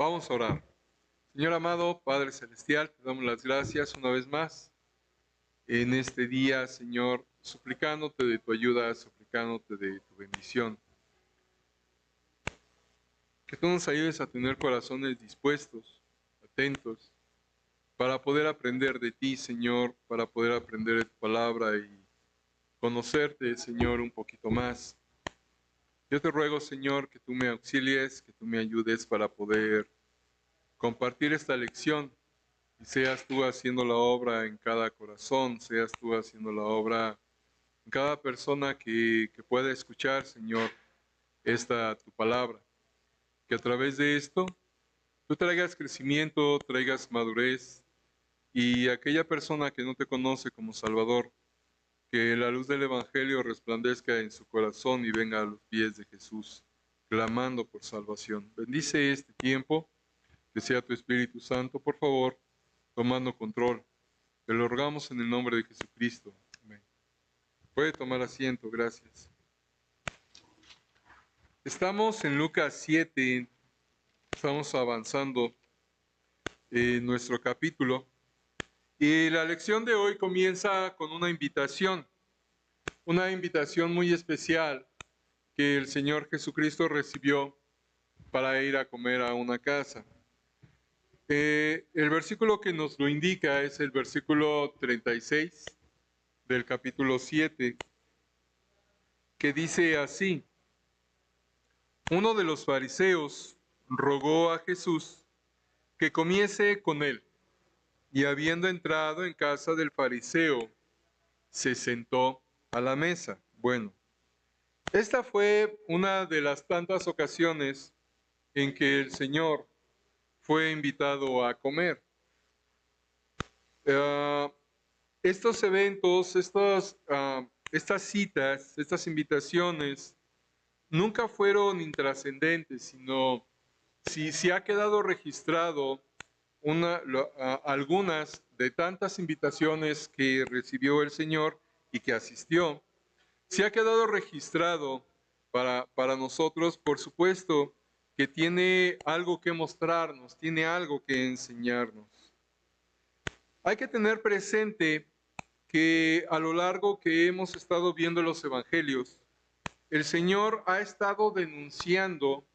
Vamos a orar. Señor amado, Padre Celestial, te damos las gracias una vez más en este día, Señor, suplicándote de tu ayuda, suplicándote de tu bendición. Que tú nos ayudes a tener corazones dispuestos, atentos, para poder aprender de ti, Señor, para poder aprender de tu palabra y conocerte, Señor, un poquito más. Yo te ruego, Señor, que tú me auxilies, que tú me ayudes para poder compartir esta lección. Y seas tú haciendo la obra en cada corazón, seas tú haciendo la obra en cada persona que pueda escuchar, Señor, tu palabra. Que a través de esto tú traigas crecimiento, traigas madurez, y aquella persona que no te conoce como Salvador, que la luz del Evangelio resplandezca en su corazón y venga a los pies de Jesús, clamando por salvación. Bendice este tiempo, que sea tu Espíritu Santo, por favor, tomando control. Te lo rogamos en el nombre de Jesucristo. Amén. Puede tomar asiento, gracias. Estamos en Lucas 7, estamos avanzando en nuestro capítulo. Y la lección de hoy comienza con una invitación muy especial que el Señor Jesucristo recibió para ir a comer a una casa. El versículo que nos lo indica es el versículo 36 del capítulo 7, que dice así: uno de los fariseos rogó a Jesús que comiese con él, y habiendo entrado en casa del fariseo, se sentó a la mesa. Bueno, esta fue una de las tantas ocasiones en que el Señor fue invitado a comer. Estos eventos, estas citas, estas invitaciones, nunca fueron intrascendentes, sino si ha quedado registrado algunas de tantas invitaciones que recibió el Señor y que asistió, si ha quedado registrado para nosotros, por supuesto, que tiene algo que mostrarnos, tiene algo que enseñarnos. Hay que tener presente que a lo largo que hemos estado viendo los evangelios, el Señor ha estado denunciando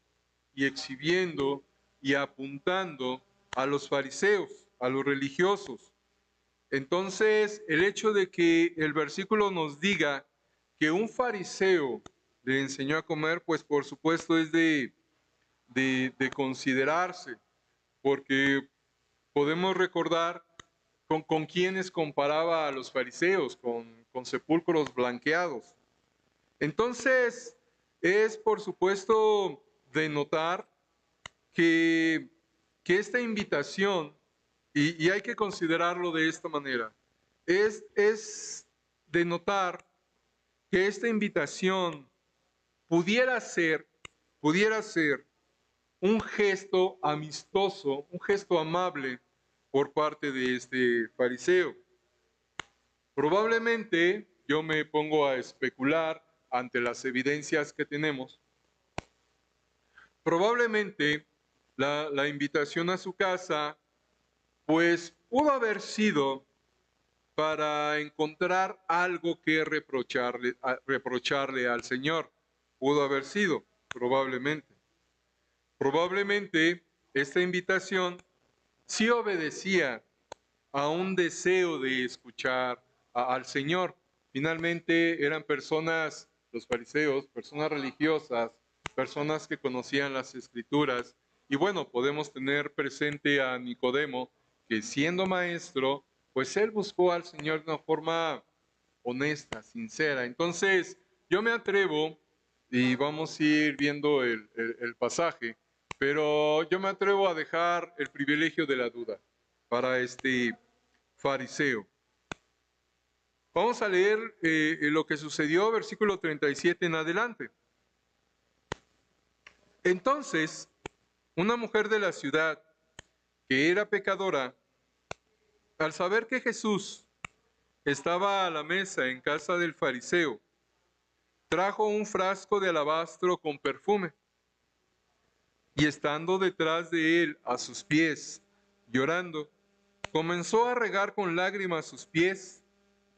y exhibiendo y apuntando a los fariseos, a los religiosos. Entonces, el hecho de que el versículo nos diga que un fariseo le enseñó a comer, pues por supuesto es de considerarse, porque podemos recordar con quienes comparaba a los fariseos, con sepulcros blanqueados. Entonces, es por supuesto de notar que esta invitación, y hay que considerarlo de esta manera, es de notar que esta invitación pudiera ser un gesto amistoso, un gesto amable por parte de este fariseo. Probablemente, yo me pongo a especular ante las evidencias que tenemos, probablemente la invitación a su casa, pues pudo haber sido para encontrar algo que reprocharle al Señor. Pudo haber sido, probablemente. Probablemente esta invitación sí obedecía a un deseo de escuchar al Señor. Finalmente eran personas, los fariseos, personas religiosas, personas que conocían las Escrituras. Y bueno, podemos tener presente a Nicodemo, que siendo maestro, pues él buscó al Señor de una forma honesta, sincera. Entonces, yo me atrevo, y vamos a ir viendo el pasaje, pero yo me atrevo a dejar el privilegio de la duda para este fariseo. Vamos a leer lo que sucedió, versículo 37 en adelante. Entonces, una mujer de la ciudad, que era pecadora, al saber que Jesús estaba a la mesa en casa del fariseo, trajo un frasco de alabastro con perfume y estando detrás de él a sus pies, llorando, comenzó a regar con lágrimas sus pies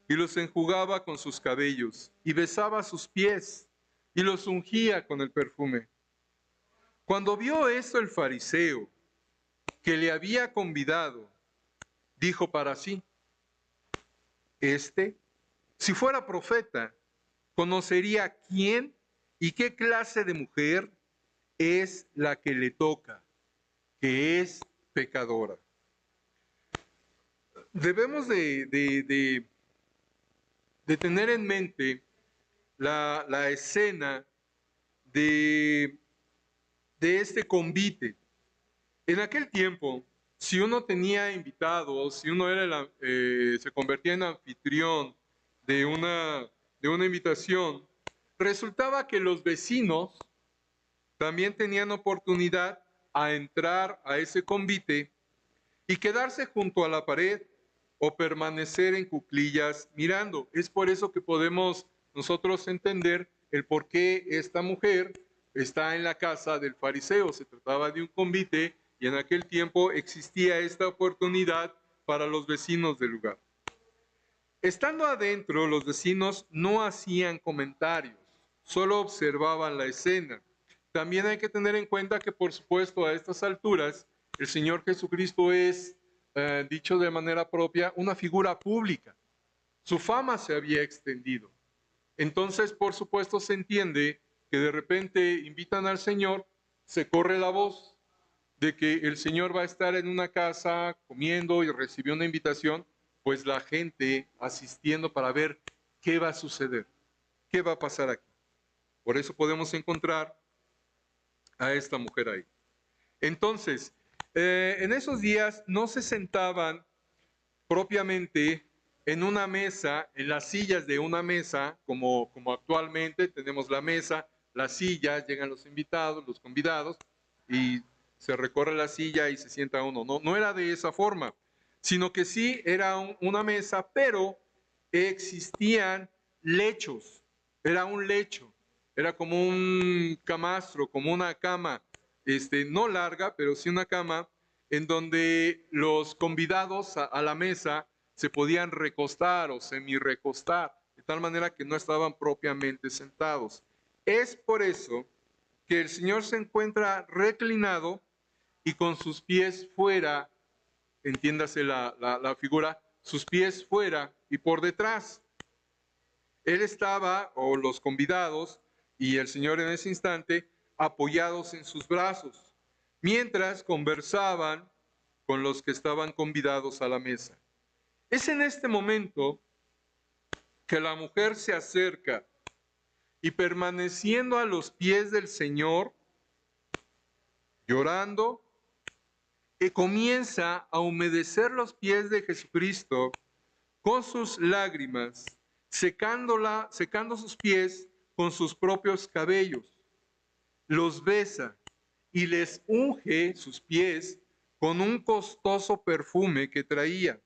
y los enjugaba con sus cabellos y besaba sus pies y los ungía con el perfume. Cuando vio esto el fariseo que le había convidado, dijo para sí, si fuera profeta, conocería quién y qué clase de mujer es la que le toca, que es pecadora. Debemos de tener en mente la escena de este convite. En aquel tiempo, si uno tenía invitados, si uno era se convertía en anfitrión de una invitación, resultaba que los vecinos también tenían oportunidad a entrar a ese convite y quedarse junto a la pared o permanecer en cuclillas mirando. Es por eso que podemos nosotros entender el por qué esta mujer está en la casa del fariseo. Se trataba de un convite y en aquel tiempo existía esta oportunidad para los vecinos del lugar. Estando adentro, los vecinos no hacían comentarios, solo observaban la escena. También hay que tener en cuenta que, por supuesto, a estas alturas, el Señor Jesucristo es, dicho de manera propia, una figura pública. Su fama se había extendido. Entonces, por supuesto, se entiende que de repente invitan al Señor, se corre la voz de que el Señor va a estar en una casa comiendo y recibió una invitación, pues la gente asistiendo para ver qué va a suceder, qué va a pasar aquí. Por eso podemos encontrar a esta mujer ahí. Entonces, en esos días no se sentaban propiamente en una mesa, en las sillas de una mesa, como actualmente tenemos la mesa, las sillas, llegan los invitados, los convidados, y se recorre la silla y se sienta uno. No era de esa forma, sino que sí era una mesa, pero existían lechos, era un lecho, era como un camastro, como una cama, no larga, pero sí una cama, en donde los convidados a la mesa se podían recostar o semi-recostar, de tal manera que no estaban propiamente sentados. Es por eso que el Señor se encuentra reclinado y con sus pies fuera, entiéndase la figura, sus pies fuera y por detrás. Él estaba, o los convidados, y el Señor en ese instante, apoyados en sus brazos, mientras conversaban con los que estaban convidados a la mesa. Es en este momento que la mujer se acerca y permaneciendo a los pies del Señor, llorando, comienza a humedecer los pies de Jesucristo con sus lágrimas, secando sus pies con sus propios cabellos. Los besa y les unge sus pies con un costoso perfume que traía.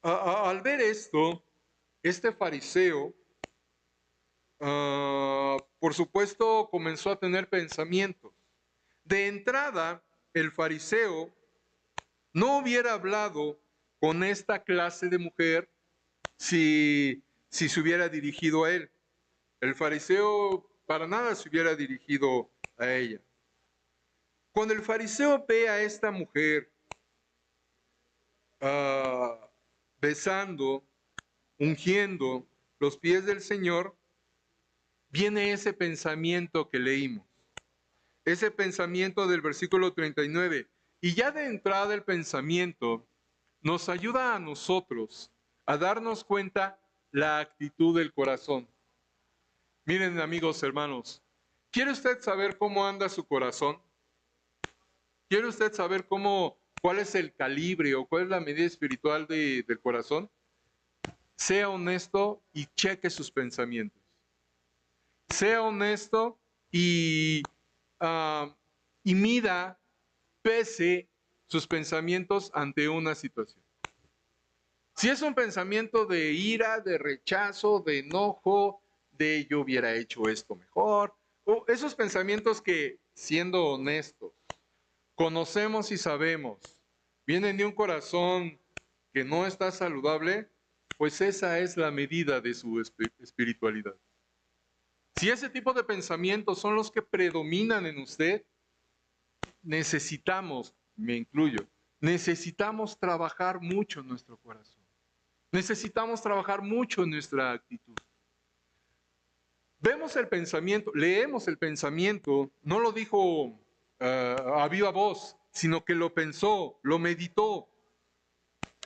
Al ver esto, este fariseo, por supuesto, comenzó a tener pensamientos. De entrada, el fariseo no hubiera hablado con esta clase de mujer si se hubiera dirigido a él. El fariseo para nada se hubiera dirigido a ella. Cuando el fariseo ve a esta mujer besando, ungiendo los pies del Señor, viene ese pensamiento que leímos. Ese pensamiento del versículo 39. Y ya de entrada el pensamiento nos ayuda a nosotros a darnos cuenta la actitud del corazón. Miren, amigos, hermanos, ¿quiere usted saber cómo anda su corazón? ¿Quiere usted saber cuál es el calibre o cuál es la medida espiritual del corazón? Sea honesto y cheque sus pensamientos. Sea honesto y mida, pese sus pensamientos ante una situación. Si es un pensamiento de ira, de rechazo, de enojo, de yo hubiera hecho esto mejor, o esos pensamientos que siendo honestos, conocemos y sabemos, vienen de un corazón que no está saludable, pues esa es la medida de su espiritualidad. Si ese tipo de pensamientos son los que predominan en usted, necesitamos, me incluyo, necesitamos trabajar mucho en nuestro corazón. Necesitamos trabajar mucho en nuestra actitud. Vemos el pensamiento, leemos el pensamiento, no lo dijo a viva voz, sino que lo pensó, lo meditó,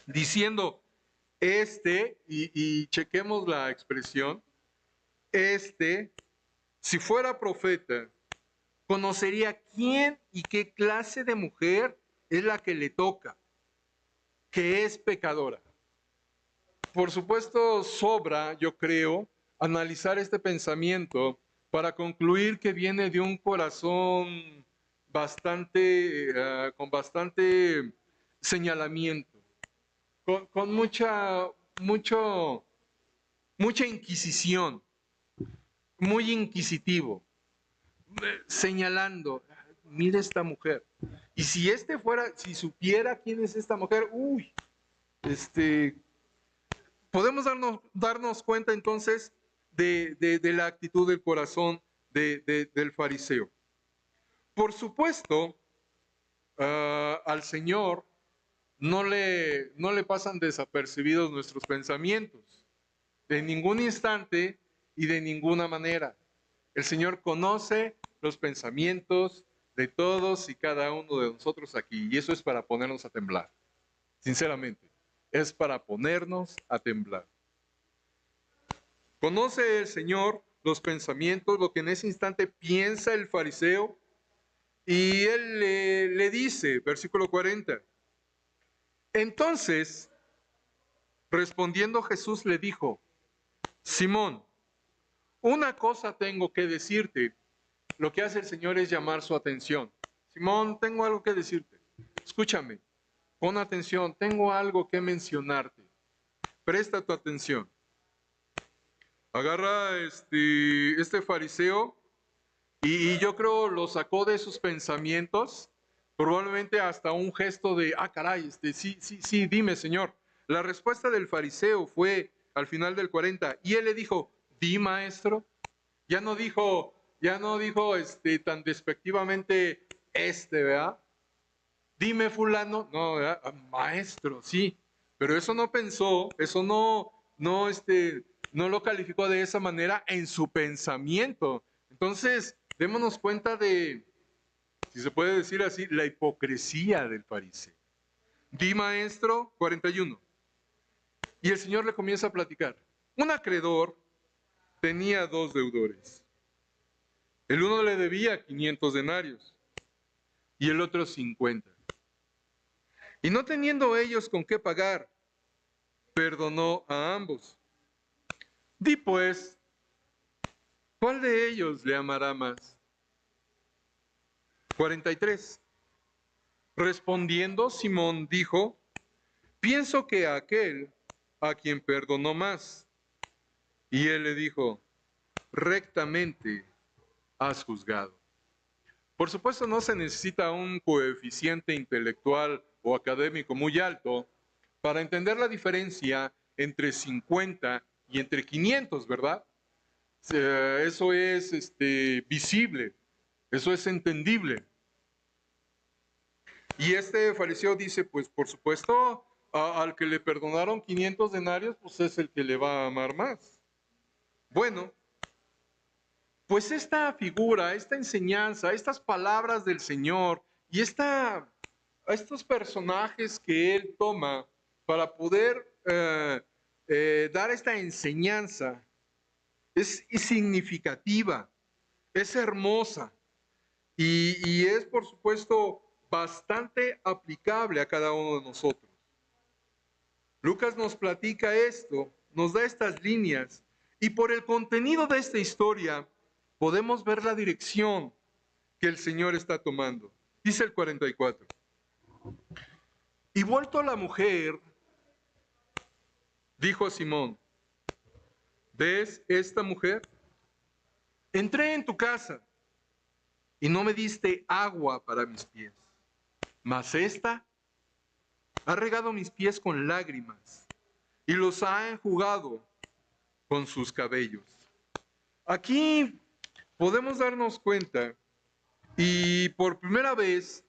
diciendo, y chequemos la expresión, si fuera profeta, conocería quién y qué clase de mujer es la que le toca, que es pecadora. Por supuesto, sobra, yo creo, analizar este pensamiento para concluir que viene de un corazón con bastante señalamiento, con mucha inquisición, muy inquisitivo, señalando, mire esta mujer. Y si si supiera quién es esta mujer, podemos darnos cuenta entonces de la actitud del corazón del fariseo. Por supuesto, al Señor no le pasan desapercibidos nuestros pensamientos, de ningún instante y de ninguna manera. El Señor conoce los pensamientos de todos y cada uno de nosotros aquí, y eso es para ponernos a temblar, sinceramente, es para ponernos a temblar. Conoce el Señor los pensamientos, lo que en ese instante piensa el fariseo, y él le dice, versículo 40, entonces, respondiendo Jesús le dijo, Simón, una cosa tengo que decirte. Lo que hace el Señor es llamar su atención. Simón, tengo algo que decirte. Escúchame, pon atención, tengo algo que mencionarte. Presta tu atención. Agarra este fariseo y yo creo lo sacó de sus pensamientos, probablemente hasta un gesto de, caray, sí, dime, Señor. La respuesta del fariseo fue al final del 40, y él le dijo, di, maestro. Ya no dijo tan despectivamente ¿verdad? Dime, fulano. No, ¿verdad? Maestro, sí. Pero eso no pensó, eso no lo calificó de esa manera en su pensamiento. Entonces, démonos cuenta de, si se puede decir así, la hipocresía del fariseo. Di, maestro, 41. Y el Señor le comienza a platicar. Un acreedor tenía 2 deudores. El uno le debía 500 denarios y el otro 50. Y no teniendo ellos con qué pagar, perdonó a ambos. Di pues, ¿cuál de ellos le amará más? 43. Respondiendo Simón dijo, pienso que aquel a quien perdonó más. Y él le dijo, rectamente has juzgado. Por supuesto, no se necesita un coeficiente intelectual o académico muy alto para entender la diferencia entre 50 y entre 500, ¿verdad? Eso es visible, eso es entendible. Y este fariseo dice, pues por supuesto, al que le perdonaron 500 denarios, pues es el que le va a amar más. Bueno, pues esta figura, esta enseñanza, estas palabras del Señor y estos personajes que Él toma para poder dar esta enseñanza es significativa, es hermosa y es, por supuesto, bastante aplicable a cada uno de nosotros. Lucas nos platica esto, nos da estas líneas y por el contenido de esta historia podemos ver la dirección que el Señor está tomando. Dice el 44. Y vuelto a la mujer, dijo a Simón, ¿ves esta mujer? Entré en tu casa y no me diste agua para mis pies. Mas esta ha regado mis pies con lágrimas y los ha enjugado con sus cabellos. Aquí podemos darnos cuenta, y por primera vez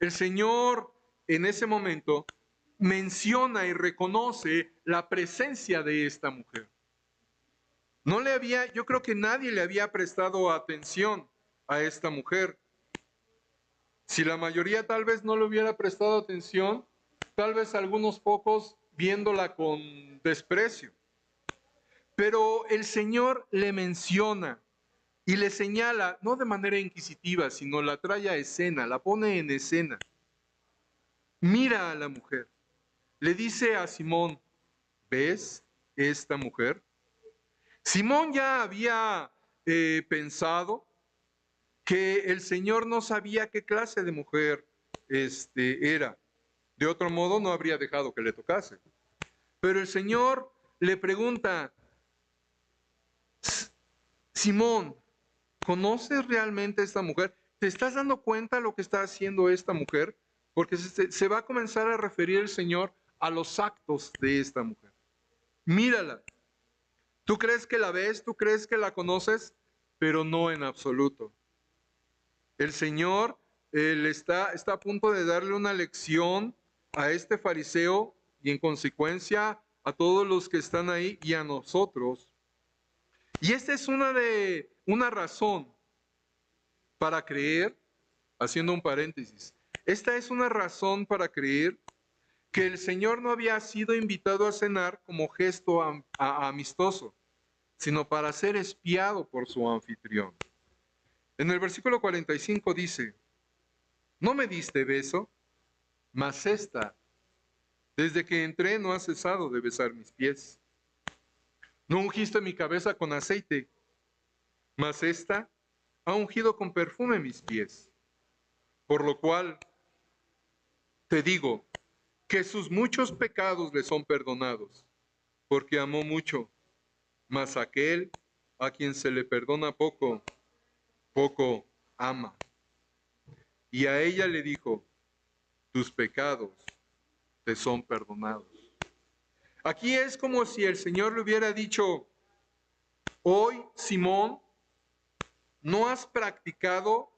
el Señor en ese momento menciona y reconoce la presencia de esta mujer. Yo creo que nadie le había prestado atención a esta mujer. Si la mayoría tal vez no le hubiera prestado atención, tal vez algunos pocos viéndola con desprecio. Pero el Señor le menciona y le señala, no de manera inquisitiva, sino la trae a escena, la pone en escena. Mira a la mujer. Le dice a Simón, ¿ves esta mujer? Simón ya había pensado que el Señor no sabía qué clase de mujer era. De otro modo, no habría dejado que le tocase. Pero el Señor le pregunta, Simón, ¿conoces realmente a esta mujer? ¿Te estás dando cuenta de lo que está haciendo esta mujer? Porque se va a comenzar a referir el Señor a los actos de esta mujer. Mírala. ¿Tú crees que la ves? ¿Tú crees que la conoces? Pero no en absoluto. El Señor está a punto de darle una lección a este fariseo y en consecuencia a todos los que están ahí y a nosotros. Y esta es una razón para creer, haciendo un paréntesis, esta es una razón para creer que el Señor no había sido invitado a cenar como gesto amistoso, sino para ser espiado por su anfitrión. En el versículo 45 dice, no me diste beso, mas esta, desde que entré no ha cesado de besar mis pies. No ungiste mi cabeza con aceite, mas esta ha ungido con perfume mis pies. Por lo cual te digo que sus muchos pecados le son perdonados, porque amó mucho, mas aquel a quien se le perdona poco, poco ama. Y a ella le dijo, tus pecados te son perdonados. Aquí es como si el Señor le hubiera dicho, hoy, Simón, no has practicado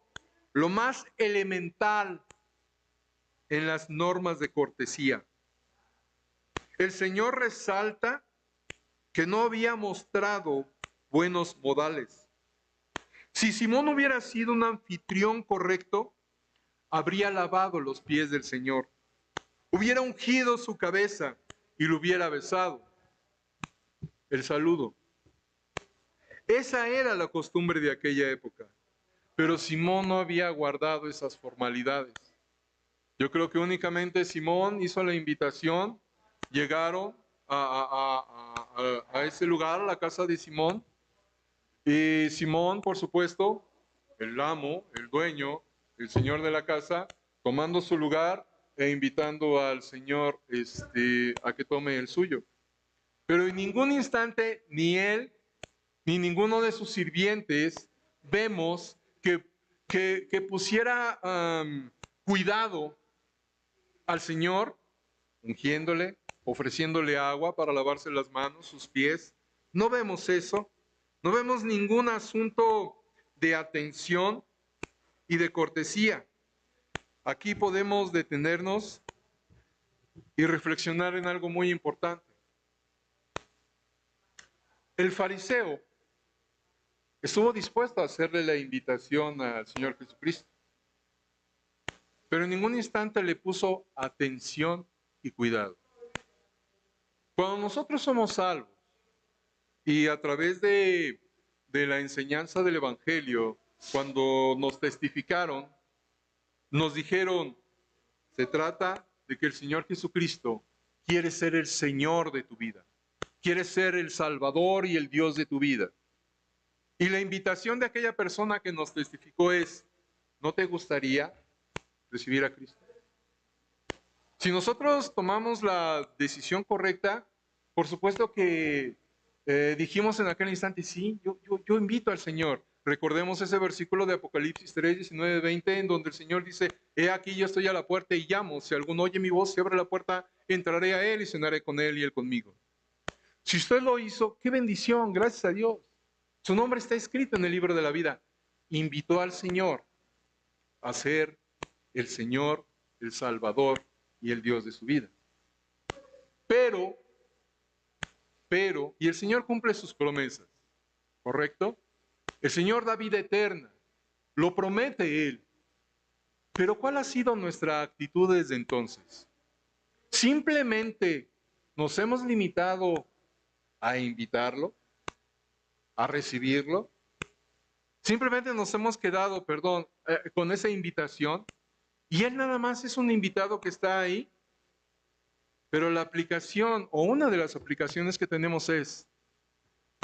lo más elemental en las normas de cortesía. El Señor resalta que no había mostrado buenos modales. Si Simón hubiera sido un anfitrión correcto, habría lavado los pies del Señor, hubiera ungido su cabeza y lo hubiera besado. El saludo. Esa era la costumbre de aquella época. Pero Simón no había guardado esas formalidades. Yo creo que únicamente Simón hizo la invitación, llegaron a ese lugar, a la casa de Simón, y Simón, por supuesto, el amo, el dueño, el señor de la casa, tomando su lugar e invitando al Señor a que tome el suyo. Pero en ningún instante, ni él, ni ninguno de sus sirvientes, vemos que pusiera cuidado al Señor, ungiéndole, ofreciéndole agua para lavarse las manos, sus pies. No vemos eso. No vemos ningún asunto de atención y de cortesía. Aquí podemos detenernos y reflexionar en algo muy importante. El fariseo estuvo dispuesto a hacerle la invitación al Señor Jesucristo, pero en ningún instante le puso atención y cuidado. Cuando nosotros somos salvos y a través de la enseñanza del Evangelio, cuando nos testificaron, nos dijeron, se trata de que el Señor Jesucristo quiere ser el Señor de tu vida, quiere ser el Salvador y el Dios de tu vida. Y la invitación de aquella persona que nos testificó es, ¿no te gustaría recibir a Cristo? Si nosotros tomamos la decisión correcta, por supuesto que dijimos en aquel instante, sí, yo invito al Señor Recordemos ese versículo de Apocalipsis 3, 19, 20, en donde el Señor dice, he aquí yo estoy a la puerta y llamo, si alguno oye mi voz y abre la puerta, entraré a Él y cenaré con Él y Él conmigo. Si usted lo hizo, qué bendición, gracias a Dios. Su nombre está escrito en el libro de la vida. Invitó al Señor a ser el Señor, el Salvador y el Dios de su vida. Pero, y el Señor cumple sus promesas, ¿correcto? El Señor da vida eterna, lo promete Él. Pero ¿cuál ha sido nuestra actitud desde entonces? Simplemente nos hemos limitado a invitarlo, a recibirlo. Simplemente nos hemos quedado, con esa invitación. Y Él nada más es un invitado que está ahí. Pero la aplicación, o una de las aplicaciones que tenemos es,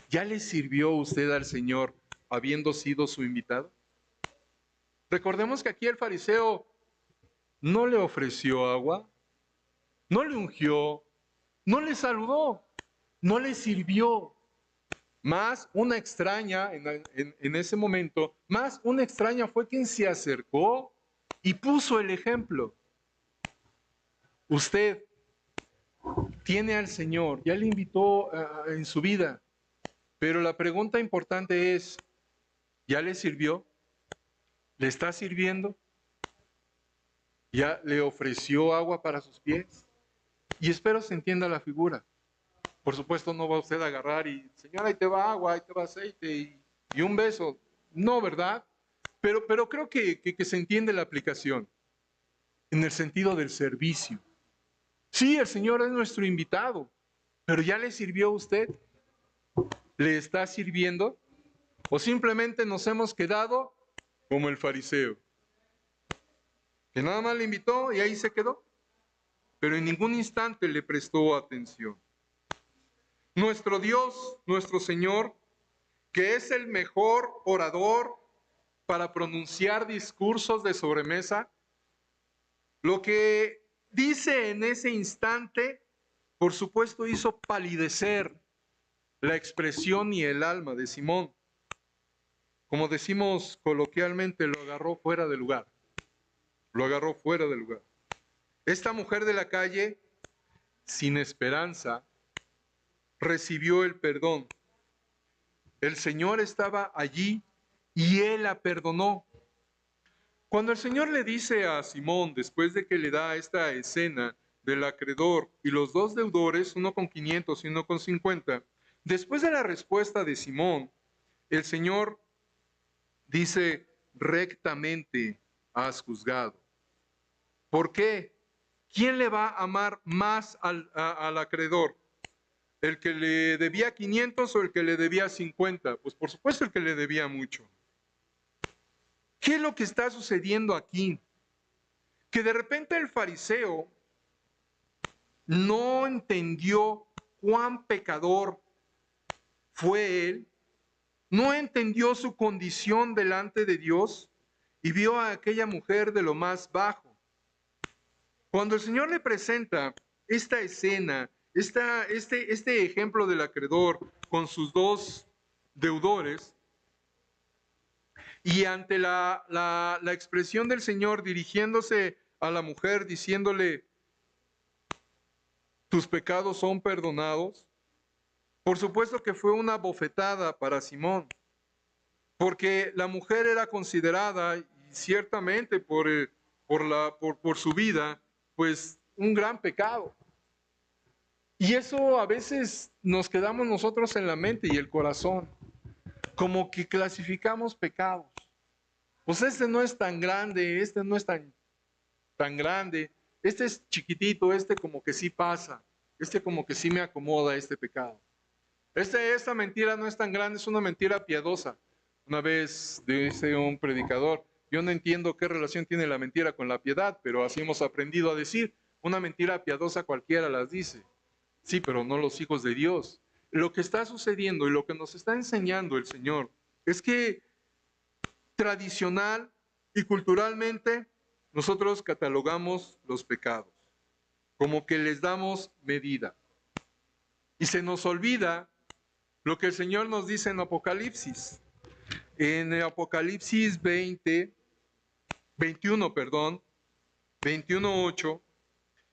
¿ya le sirvió usted al Señor habiendo sido su invitado? Recordemos que aquí el fariseo no le ofreció agua, no le ungió, no le saludó, no le sirvió. Más una extraña, en ese momento, más una extraña fue quien se acercó y puso el ejemplo. Usted tiene al Señor, ya le invitó en su vida, pero la pregunta importante es, ¿ya le sirvió? ¿Le está sirviendo? ¿Ya le ofreció agua para sus pies? Y espero se entienda la figura. Por supuesto no va usted a agarrar y, Señor, ahí te va agua, ahí te va aceite y un beso. No, ¿verdad? Pero creo que se entiende la aplicación en el sentido del servicio. Sí, el Señor es nuestro invitado, pero ¿ya le sirvió a usted? ¿Le está sirviendo? ¿O simplemente nos hemos quedado como el fariseo, que nada más le invitó y ahí se quedó, pero en ningún instante le prestó atención? Nuestro Dios, nuestro Señor, que es el mejor orador para pronunciar discursos de sobremesa, lo que dice en ese instante, por supuesto, hizo palidecer la expresión y el alma de Simón. Como decimos coloquialmente, lo agarró fuera de lugar. Lo agarró fuera de lugar. Esta mujer de la calle, sin esperanza, recibió el perdón. El Señor estaba allí y Él la perdonó. Cuando el Señor le dice a Simón, después de que le da esta escena del acreedor y los dos deudores, uno con 500 y uno con 50, después de la respuesta de Simón, el Señor dice, rectamente has juzgado. ¿Por qué? ¿Quién le va a amar más al acreedor? ¿El que le debía 500 o el que le debía 50? Pues por supuesto el que le debía mucho. ¿Qué es lo que está sucediendo aquí? Que de repente el fariseo no entendió cuán pecador fue él, no entendió su condición delante de Dios y vio a aquella mujer de lo más bajo. Cuando el Señor le presenta esta escena, este ejemplo del acreedor con sus dos deudores, y ante la expresión del Señor dirigiéndose a la mujer, diciéndole, tus pecados son perdonados, por supuesto que fue una bofetada para Simón, porque la mujer era considerada, y ciertamente por su vida, pues un gran pecado. Y eso a veces nos quedamos nosotros en la mente y el corazón, como que clasificamos pecados. Pues este no es tan grande, este no es tan grande, este es chiquitito, este como que sí pasa, este como que sí me acomoda este pecado. Esta mentira no es tan grande, es una mentira piadosa. Una vez dice un predicador, yo no entiendo qué relación tiene la mentira con la piedad, pero así hemos aprendido a decir, una mentira piadosa cualquiera las dice. Sí, pero no los hijos de Dios. Lo que está sucediendo y lo que nos está enseñando el Señor es que tradicional y culturalmente nosotros catalogamos los pecados, como que les damos medida. Y se nos olvida lo que el Señor nos dice en Apocalipsis. en el Apocalipsis 21:8,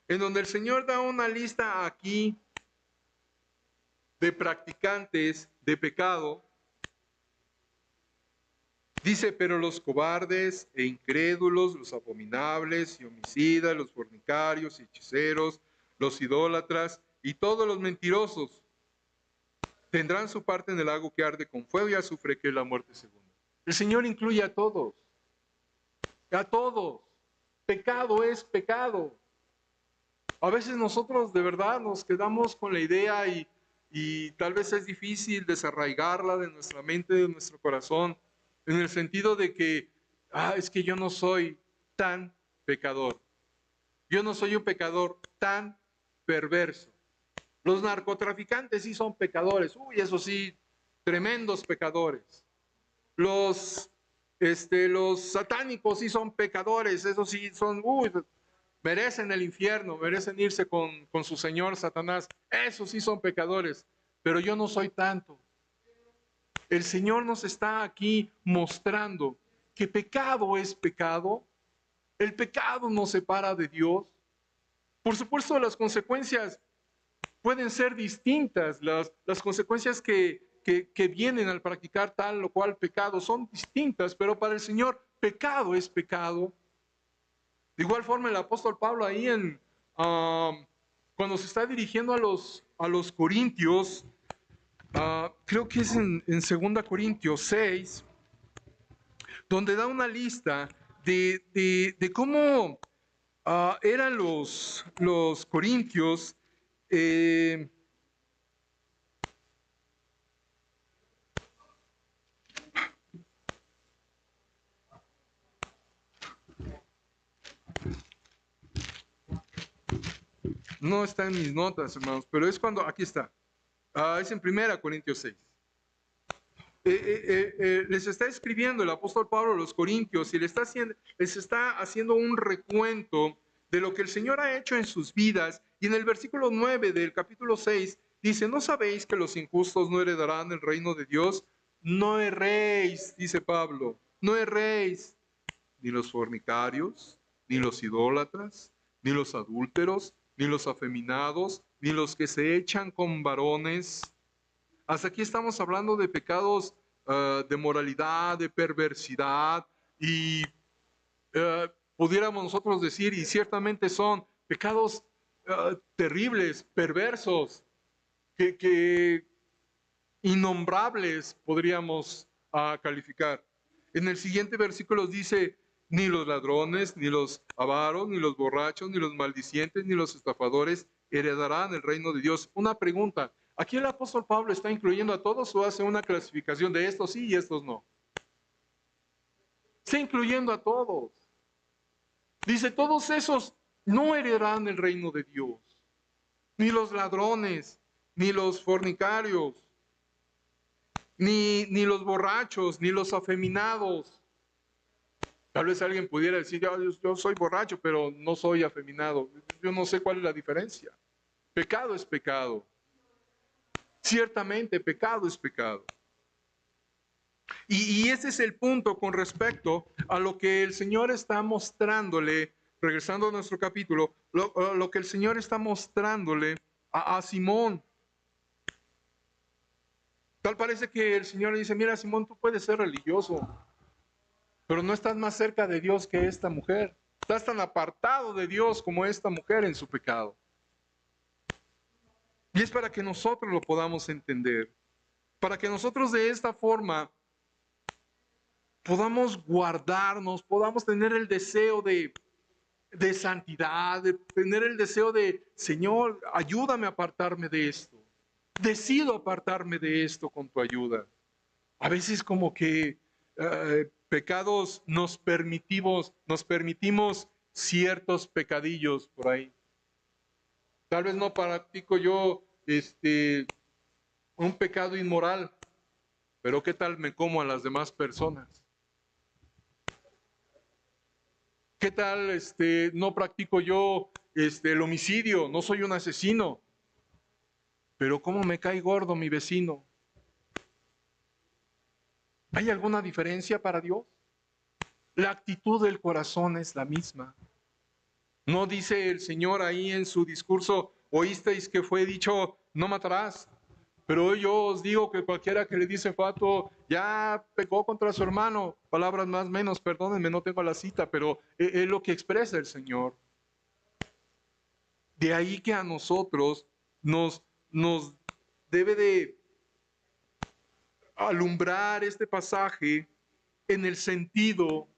en donde el Señor da una lista aquí de practicantes de pecado. Dice, pero los cobardes e incrédulos, los abominables y homicidas, los fornicarios y hechiceros, los idólatras y todos los mentirosos tendrán su parte en el lago que arde con fuego y azufre, que es la muerte segunda. El Señor incluye a todos. A todos. Pecado es pecado. A veces nosotros de verdad nos quedamos con la idea y tal vez es difícil desarraigarla de nuestra mente, de nuestro corazón, en el sentido de que, es que yo no soy tan pecador. Yo no soy un pecador tan perverso. Los narcotraficantes sí son pecadores. Uy, eso sí, tremendos pecadores. Los satánicos sí son pecadores. Eso sí, son, merecen el infierno, merecen irse con su señor Satanás. Esos sí son pecadores. Pero yo no soy tanto. El Señor nos está aquí mostrando que pecado es pecado. El pecado nos separa de Dios. Por supuesto, las consecuencias pueden ser distintas. Las consecuencias que vienen al practicar tal o cual pecado son distintas, pero para el Señor pecado es pecado. De igual forma el apóstol Pablo ahí cuando se está dirigiendo a los corintios, creo que es en 2 Corintios 6, donde da una lista de cómo eran los corintios. No está en mis notas, hermanos, pero es cuando, aquí está, es en 1 Corintios 6. Les está escribiendo el apóstol Pablo a los corintios y les está haciendo un recuento de lo que el Señor ha hecho en sus vidas. Y en el versículo 9 del capítulo 6 dice, ¿no sabéis que los injustos no heredarán el reino de Dios? No erréis, dice Pablo, no erréis, ni los fornicarios, ni los idólatras, ni los adúlteros, ni los afeminados, ni los que se echan con varones. Hasta aquí estamos hablando de pecados de moralidad, de perversidad, y pudiéramos nosotros decir, y ciertamente son pecados terribles, perversos, que innombrables podríamos calificar. En el siguiente versículo dice, ni los ladrones, ni los avaros, ni los borrachos, ni los maldicientes, ni los estafadores heredarán el reino de Dios. Una pregunta, ¿aquí el apóstol Pablo está incluyendo a todos o hace una clasificación de estos sí y estos no? Está incluyendo a todos. Dice, todos esos no heredarán el reino de Dios. Ni los ladrones, ni los fornicarios, ni los borrachos, ni los afeminados. Tal vez alguien pudiera decir, yo soy borracho, pero no soy afeminado. Yo no sé cuál es la diferencia. Pecado es pecado. Ciertamente, pecado es pecado. Y ese es el punto con respecto a lo que el Señor está mostrándole, regresando a nuestro capítulo, lo que el Señor está mostrándole a Simón. Tal parece que el Señor le dice, mira Simón, tú puedes ser religioso, pero no estás más cerca de Dios que esta mujer. Estás tan apartado de Dios como esta mujer en su pecado. Y es para que nosotros lo podamos entender, para que nosotros de esta forma podamos guardarnos, podamos tener el deseo de santidad, de tener el deseo de, Señor, ayúdame a apartarme de esto. Decido apartarme de esto con tu ayuda. A veces como que pecados nos permitimos ciertos pecadillos por ahí. Tal vez no practico yo un pecado inmoral, pero ¿qué tal me como a las demás personas? ¿Qué tal no practico yo el homicidio? No soy un asesino, pero ¿cómo me cae gordo mi vecino? ¿Hay alguna diferencia para Dios? La actitud del corazón es la misma. No dice el Señor ahí en su discurso, oísteis que fue dicho, no matarás. Pero hoy yo os digo que cualquiera que le dice fatuo ya pecó contra su hermano. Palabras más menos, perdónenme, no tengo la cita, pero es lo que expresa el Señor. De ahí que a nosotros nos debe de alumbrar este pasaje en el sentido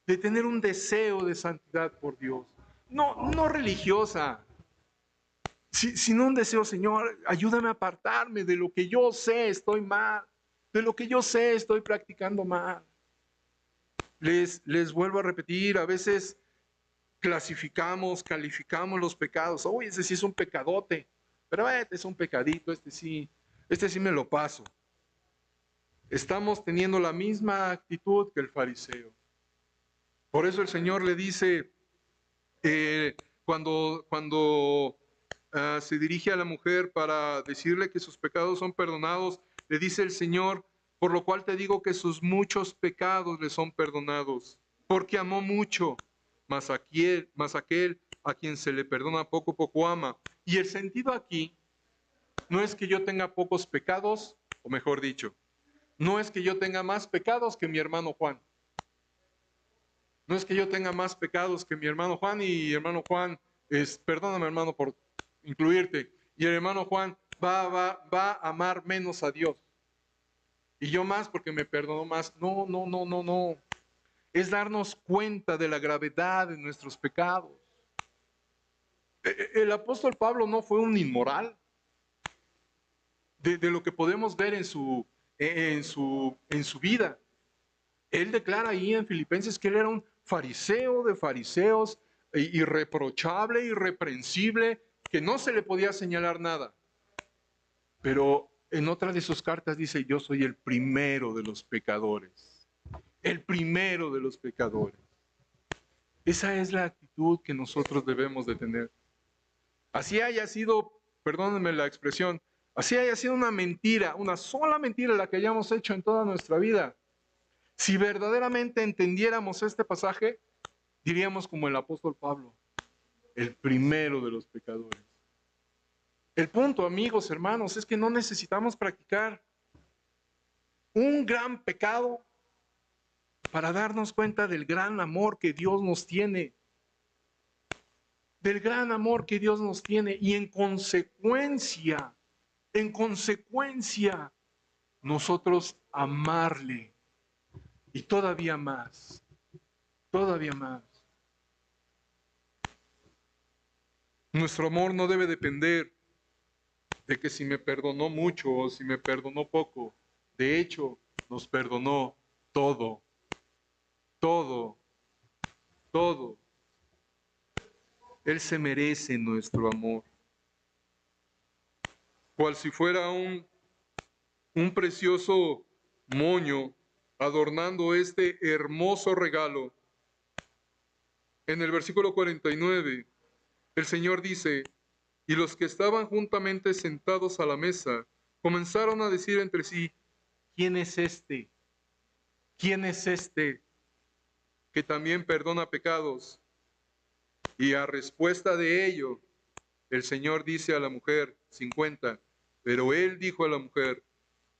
de tener un deseo de santidad por Dios. No religiosa, sino un deseo, Señor, ayúdame a apartarme de lo que yo sé estoy mal, de lo que yo sé estoy practicando mal. Les vuelvo a repetir, a veces calificamos los pecados. Uy, ese sí es un pecadote, pero este es un pecadito, este sí me lo paso. Estamos teniendo la misma actitud que el fariseo. Por eso el Señor le dice, cuando se dirige a la mujer para decirle que sus pecados son perdonados, le dice el Señor, por lo cual te digo que sus muchos pecados le son perdonados, porque amó mucho, mas aquel a quien se le perdona poco, poco ama. Y el sentido aquí no es que yo tenga pocos pecados, o mejor dicho, no es que yo tenga más pecados que mi hermano Juan. No es que yo tenga más pecados que mi hermano Juan y hermano Juan perdóname hermano por incluirte, y el hermano Juan va a amar menos a Dios. Y yo más porque me perdonó más. No. Es darnos cuenta de la gravedad de nuestros pecados. El apóstol Pablo no fue un inmoral. De lo que podemos ver en su vida. Él declara ahí en Filipenses que él era un fariseo de fariseos, irreprochable, irreprensible, que no se le podía señalar nada. Pero en otra de sus cartas dice, yo soy el primero de los pecadores. El primero de los pecadores. Esa es la actitud que nosotros debemos de tener. Así haya sido, perdónenme la expresión, así haya sido una mentira, una sola mentira la que hayamos hecho en toda nuestra vida. Si verdaderamente entendiéramos este pasaje, diríamos como el apóstol Pablo, el primero de los pecadores. El punto, amigos, hermanos, es que no necesitamos practicar un gran pecado para darnos cuenta del gran amor que Dios nos tiene. Del gran amor que Dios nos tiene. Y en consecuencia, nosotros amarle. Y todavía más. Nuestro amor no debe depender de que si me perdonó mucho o si me perdonó poco. De hecho, nos perdonó todo. Él se merece nuestro amor. Cual si fuera un precioso moño adornando este hermoso regalo. En el versículo 49, el Señor dice, y los que estaban juntamente sentados a la mesa comenzaron a decir entre sí, ¿quién es este? ¿Quién es este que también perdona pecados? Y a respuesta de ello, el Señor dice a la mujer, 50, pero Él dijo a la mujer,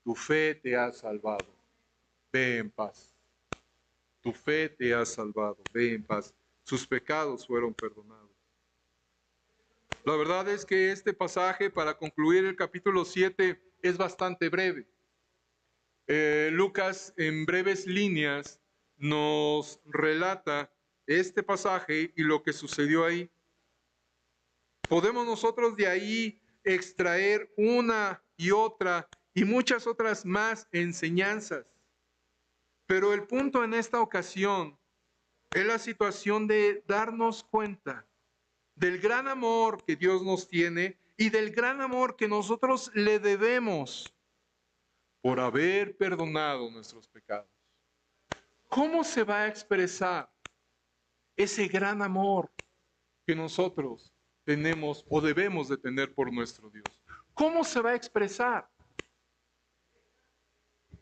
tu fe te ha salvado, ve en paz. Tu fe te ha salvado, ve en paz. Sus pecados fueron perdonados. La verdad es que este pasaje, para concluir el capítulo 7, es bastante breve. Lucas, en breves líneas, nos relata este pasaje y lo que sucedió ahí. Podemos nosotros de ahí extraer una y otra y muchas otras más enseñanzas. Pero el punto en esta ocasión es la situación de darnos cuenta del gran amor que Dios nos tiene y del gran amor que nosotros le debemos por haber perdonado nuestros pecados. ¿Cómo se va a expresar ese gran amor que nosotros tenemos o debemos de tener por nuestro Dios? ¿Cómo se va a expresar?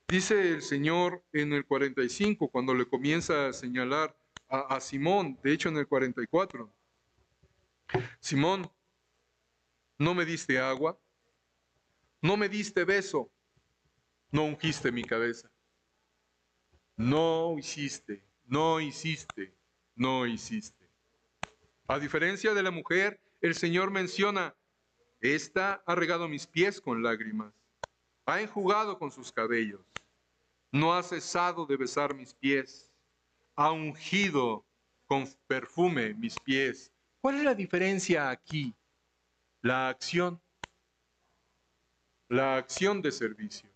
Dice el Señor en el 45, cuando le comienza a señalar a Simón, de hecho en el 44, Simón, no me diste agua, no me diste beso, no ungiste mi cabeza. No hiciste, no hiciste, no hiciste. A diferencia de la mujer, el Señor menciona, esta ha regado mis pies con lágrimas, ha enjugado con sus cabellos, no ha cesado de besar mis pies, ha ungido con perfume mis pies. ¿Cuál es la diferencia aquí? La acción de servicio.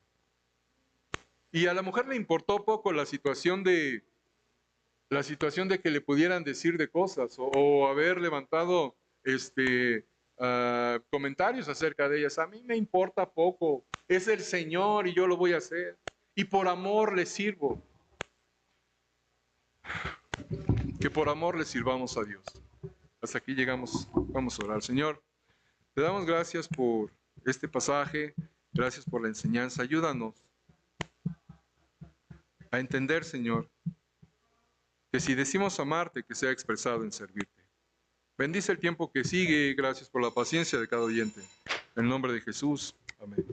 Y a la mujer le importó poco la situación de que le pudieran decir de cosas o haber levantado comentarios acerca de ellas. A mí me importa poco. Es el Señor y yo lo voy a hacer. Y por amor le sirvo. Que por amor le sirvamos a Dios. Hasta aquí llegamos. Vamos a orar. Señor, te damos gracias por este pasaje. Gracias por la enseñanza. Ayúdanos a entender, Señor, que si decimos amarte, que sea expresado en servirte. Bendice el tiempo que sigue. Gracias por la paciencia de cada oyente. En el nombre de Jesús. Amén.